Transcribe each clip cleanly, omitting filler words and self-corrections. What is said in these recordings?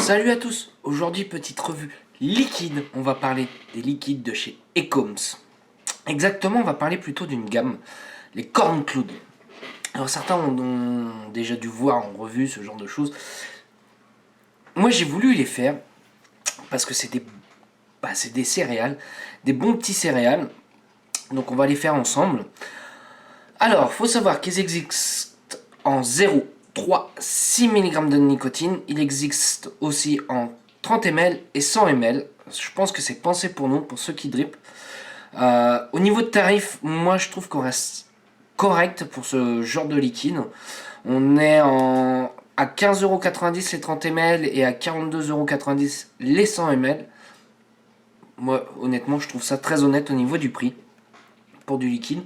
Salut à tous, aujourd'hui petite revue liquide, on va parler des liquides de chez Ecoms. Exactement, on va parler plutôt d'une gamme, les Corn Cloud. Alors certains ont déjà dû voir en revue ce genre de choses. Moi j'ai voulu les faire parce que c'est des céréales, des bons petits céréales, donc on va les faire ensemble. Alors, faut savoir qu'ils existent en 0, 3, 6 mg de nicotine. Il existe aussi en 30 ml et 100 ml. Je pense que c'est pensé pour nous, pour ceux qui drippent. Au niveau de tarif, moi je trouve qu'on reste correct pour ce genre de liquide. On est à 15,90€ les 30 ml et à 42,90€ les 100 ml. Moi, honnêtement, je trouve ça très honnête au niveau du prix pour du liquide.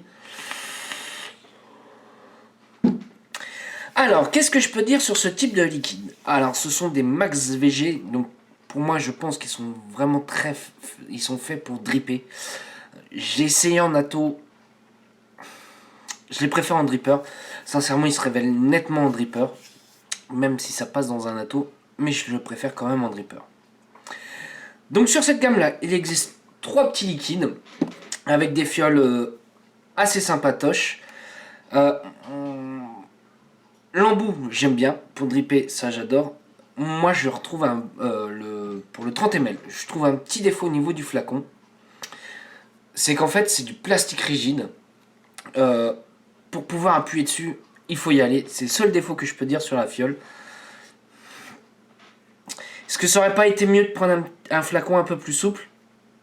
Alors, qu'est-ce que je peux dire sur ce type de liquide? Alors, ce sont des Max VG, donc pour moi, je pense qu'ils sont vraiment ils sont faits pour dripper. J'ai essayé en natto, je les préfère en dripper. Sincèrement, ils se révèlent nettement en dripper, même si ça passe dans un natto, mais je le préfère quand même en dripper. Donc, sur cette gamme-là, il existe 3 petits liquides avec des fioles assez sympatoches. L'embout, j'aime bien. Pour dripper, ça j'adore. Moi, je retrouve pour le 30 ml, je trouve un petit défaut au niveau du flacon. C'est qu'en fait, c'est du plastique rigide. Pour pouvoir appuyer dessus, il faut y aller. C'est le seul défaut que je peux dire sur la fiole. Est-ce que ça aurait pas été mieux de prendre un flacon un peu plus souple?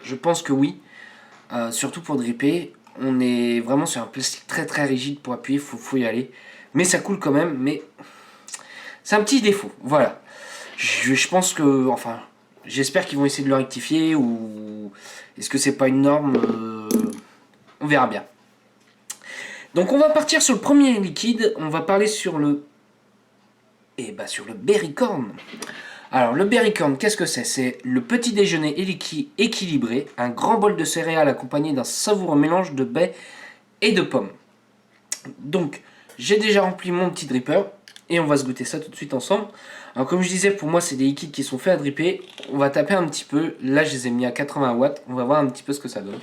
Je pense que oui. Surtout pour dripper. On est vraiment sur un plastique très très rigide pour appuyer, faut y aller. Mais ça coule quand même, mais c'est un petit défaut, voilà. Je pense que, enfin, j'espère qu'ils vont essayer de le rectifier, ou est-ce que c'est pas une norme, on verra bien. Donc on va partir sur le premier liquide, on va parler sur le Berrycorn. Alors le Berrycorn, qu'est-ce que c'est? C'est le petit déjeuner équilibré, un grand bol de céréales accompagné d'un savoureux mélange de baies et de pommes. Donc, j'ai déjà rempli mon petit dripper et on va se goûter ça tout de suite ensemble. Alors comme je disais, pour moi c'est des liquides qui sont faits à dripper. On va taper un petit peu. Là je les ai mis à 80 watts. On va voir un petit peu ce que ça donne.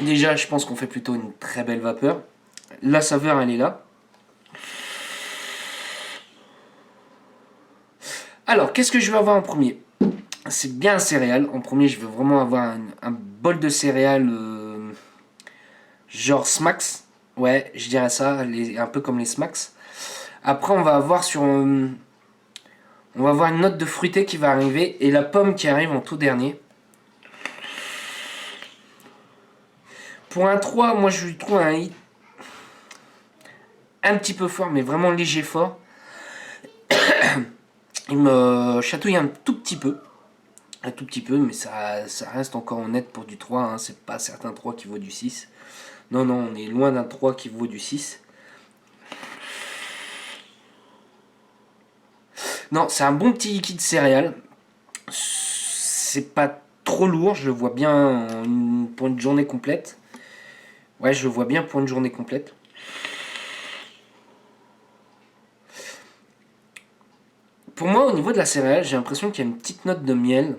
Déjà je pense qu'on fait plutôt une très belle vapeur. La saveur elle est là. Alors qu'est-ce que je vais avoir en premier? C'est bien un céréal. En premier je veux vraiment avoir un bol de céréales genre Smacks. Ouais, je dirais ça, un peu comme les Smacks. Après, on va avoir une note de fruité qui va arriver et la pomme qui arrive en tout dernier. Pour un 3, moi je lui trouve un hit un petit peu fort, mais vraiment léger fort. Il me chatouille un tout petit peu. Un tout petit peu, mais ça reste encore honnête pour du 3. Hein. C'est pas certain 3 qui vaut du 6. Non, on est loin d'un 3 qui vaut du 6. Non, c'est un bon petit liquide céréal. C'est pas trop lourd, je le vois bien pour une journée complète. Ouais, je le vois bien pour une journée complète. Pour moi, au niveau de la céréale, j'ai l'impression qu'il y a une petite note de miel.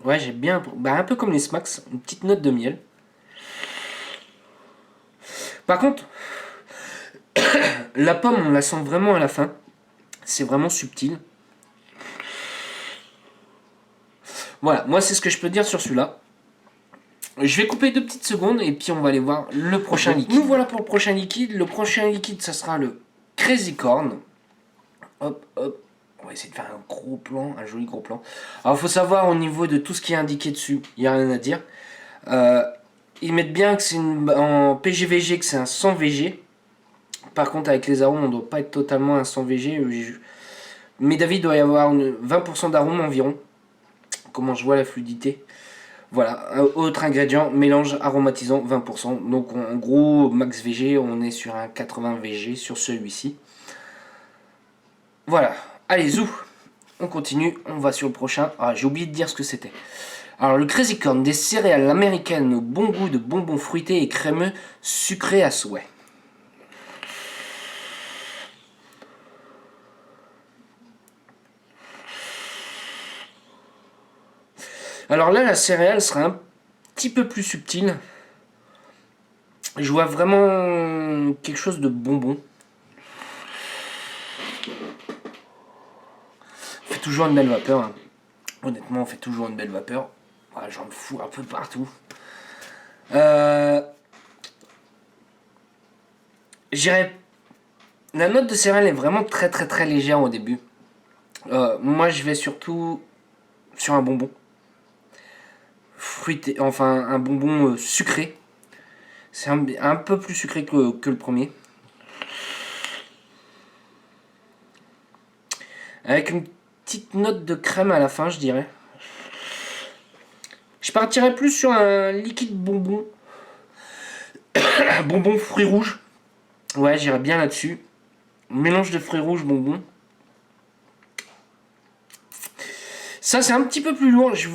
Ouais, j'ai bien... un peu comme les Smacks, une petite note de miel. Par contre, la pomme, on la sent vraiment à la fin. C'est vraiment subtil. Voilà, moi c'est ce que je peux dire sur celui-là. Je vais couper 2 petites secondes et puis on va aller voir le prochain liquide. Nous voilà pour le prochain liquide. Le prochain liquide, ça sera le Crazy Corn. Hop. On va essayer de faire un gros plan, un joli gros plan. Alors il faut savoir au niveau de tout ce qui est indiqué dessus, il n'y a rien à dire. Ils mettent bien que c'est en PGVG, que c'est un 100 VG. Par contre avec les arômes, on ne doit pas être totalement un 100 VG. Mais David doit y avoir 20% d'arômes environ. Comment je vois la fluidité. Voilà, autre ingrédient, mélange aromatisant 20%. Donc en gros, max VG, on est sur un 80 VG sur celui-ci. Voilà, allez zou, on continue, on va sur le prochain. Ah, j'ai oublié de dire ce que c'était. Alors le Crazy Corn, des céréales américaines au bon goût de bonbons fruités et crémeux, sucrés à souhait. Alors là, la céréale sera un petit peu plus subtile. Je vois vraiment quelque chose de bonbon. On fait toujours une belle vapeur. Hein. Honnêtement, on fait toujours une belle vapeur. Ah, j'en fous un peu partout. J'irais. La note de céréale est vraiment très très très légère au début. Moi, je vais surtout sur un bonbon. Fruité, enfin un bonbon sucré. C'est un peu plus sucré que le premier. Avec une petite note de crème à la fin, je dirais. Je partirais plus sur un liquide bonbon. Un bonbon fruits rouges. Ouais, j'irais bien là-dessus. Mélange de fruits rouges, bonbons. Ça, c'est un petit peu plus lourd. Je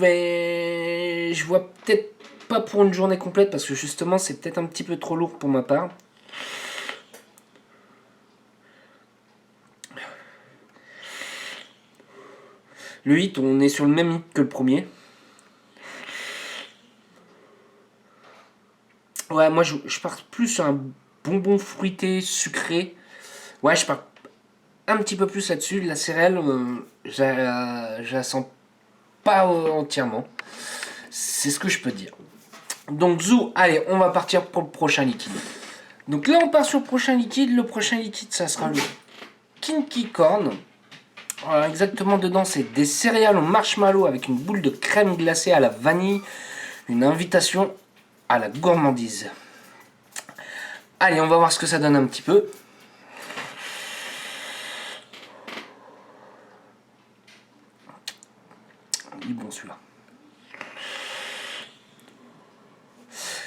vois peut-être pas pour une journée complète parce que justement, c'est peut-être un petit peu trop lourd pour ma part. Le hit, on est sur le même hit que le premier. Ouais, moi, je pars plus sur un bonbon fruité, sucré. Ouais, je pars un petit peu plus là-dessus. La céréale, je la sens pas entièrement. C'est ce que je peux dire. Donc Zou, allez, on va partir pour le prochain liquide. Donc là, on part sur le prochain liquide. Le prochain liquide, ça sera le Kinky Corn. Alors exactement, dedans, c'est des céréales au marshmallow avec une boule de crème glacée à la vanille. Une invitation à la gourmandise. Allez, on va voir ce que ça donne un petit peu. Il est bon celui-là.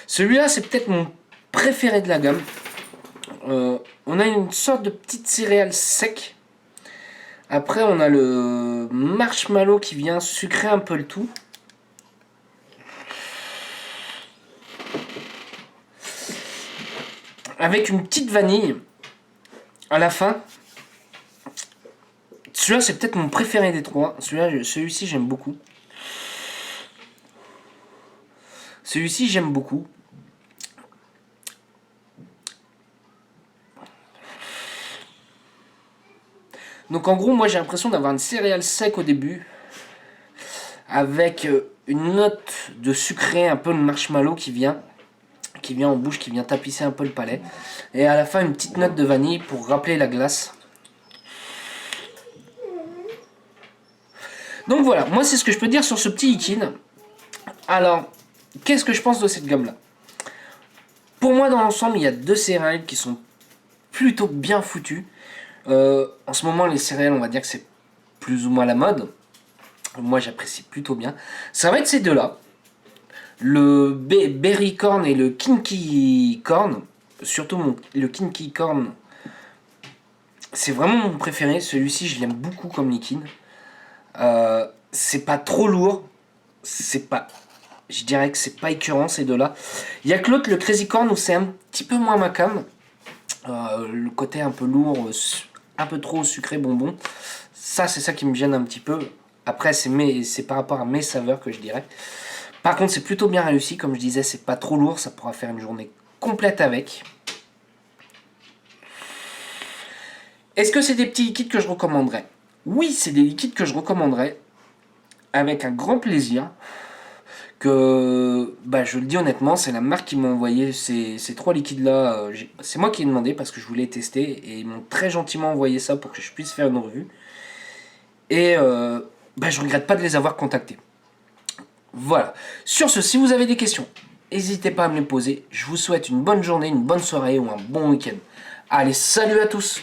Celui-là, c'est peut-être mon préféré de la gamme. On a une sorte de petite céréale sec. Après, on a le marshmallow qui vient sucrer un peu le tout. Avec une petite vanille à la fin. Celui-là, c'est peut-être mon préféré des trois. Celui-ci, j'aime beaucoup. Celui-ci, j'aime beaucoup. Donc en gros, moi j'ai l'impression d'avoir une céréale sec au début, avec une note de sucré, un peu de marshmallow qui vient en bouche, qui vient tapisser un peu le palais. Et à la fin, une petite note de vanille pour rappeler la glace. Donc voilà, moi c'est ce que je peux dire sur ce petit liquide. Alors, qu'est-ce que je pense de cette gamme-là? Pour moi, dans l'ensemble, il y a deux céréales qui sont plutôt bien foutues. En ce moment, les céréales, on va dire que c'est plus ou moins la mode. Moi, j'apprécie plutôt bien. Ça va être ces deux-là. Le Berry Corn et le Kinky Corn. Surtout le Kinky Corn. C'est vraiment mon préféré. Celui-ci, je l'aime beaucoup comme liquide. C'est pas trop lourd. Je dirais que c'est pas écœurant ces deux-là. Il y a que l'autre, le Crazy Corn, où c'est un petit peu moins ma came. Le côté un peu lourd, un peu trop sucré bonbon. Ça, c'est ça qui me gêne un petit peu. Après, c'est par rapport à mes saveurs que je dirais. Par contre, c'est plutôt bien réussi. Comme je disais, c'est pas trop lourd. Ça pourra faire une journée complète avec. Est-ce que c'est des petits liquides que je recommanderais? Oui, c'est des liquides que je recommanderais. Avec un grand plaisir. Je le dis honnêtement, c'est la marque qui m'a envoyé ces trois liquides-là. C'est moi qui ai demandé parce que je voulais tester. Et ils m'ont très gentiment envoyé ça pour que je puisse faire une revue. Et je regrette pas de les avoir contactés. Voilà. Sur ce, si vous avez des questions, n'hésitez pas à me les poser. Je vous souhaite une bonne journée, une bonne soirée ou un bon week-end. Allez, salut à tous!